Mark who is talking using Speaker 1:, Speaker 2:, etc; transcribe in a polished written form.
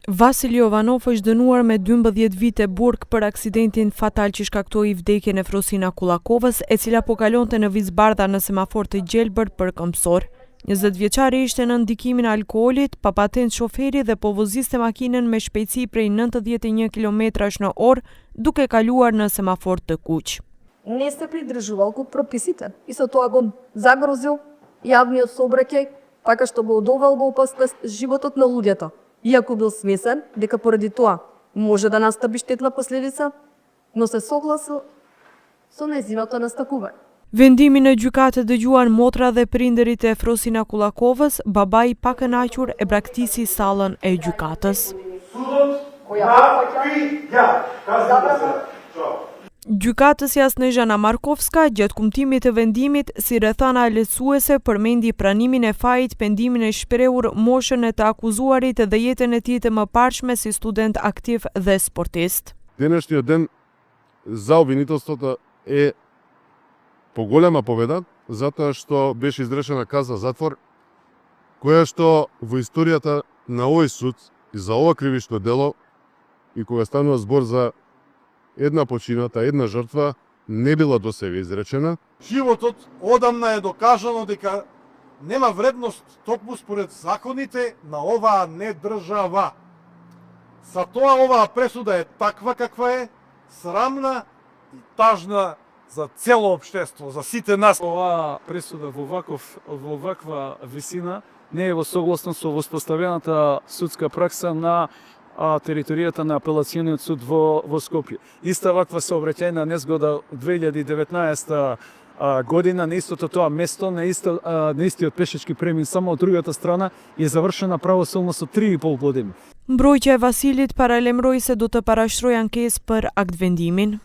Speaker 1: Vasil Jovanov është dënuar me 12 vite burg për aksidentin fatal që shkaktoi vdekjen e Frosina Kullakovës, e cila po kalonte në vizbardha në semafor të gjelbër për këmbësor. 20 vjeçari ishte në ndikimin e alkoolit, pa patent shoferi dhe po voziste makinën me shpejtësi prej 91 km/h duke kaluar në semafor të kuq.
Speaker 2: Не се придржувал кон прописите и со тоа го загрозил јавниот сообраќај, така што го довел во опасност животот на луѓето. Иако бил свесен дека поради тоа може да настапи штетна последица, но се согласил со нејзиното настакување.
Speaker 1: Vendimin e gjykatës dëgjuan motra dhe prindërit e Frosina Kullakovës, babai pa kënaqur e braktisi sallën e gjykatës. Gjykatësja Snežana Markovska gjatë kumtimit të vendimit si rrethana lehtësuese përmendi pranimin e fajit, pendimin e shprehur, moshën e të akuzuarit dhe jetën e tij të mëparshme si student aktiv dhe sportist.
Speaker 3: Денешниот ден за обвинителството е поголема победа, затоа што беше изречена казна затвор, која што во историјата на овој суд и за ова кривично дело, и кога станува збор за една почината, една жртва, не била досега изречена.
Speaker 4: Животот одамна е докажано дека нема вредност токму според законите на оваа недржава. Затоа оваа пресуда е таква каква е, срамна и тажна за цело општество, за сите нас.
Speaker 5: Оваа пресуда во ваква висина не е во согласност со воспоставената судска пракса на територијата на апелациониот суд во Скопје. Иста ваква сообраќајна незгода 2019 година на истото тоа место, на истиот пешачки премин, само од другата страна, е завршена правосудно со 3,5 години.
Speaker 1: Mbrojtja e Vasilit paralemroi se do të parashtrojë ankesë për aktvendimin.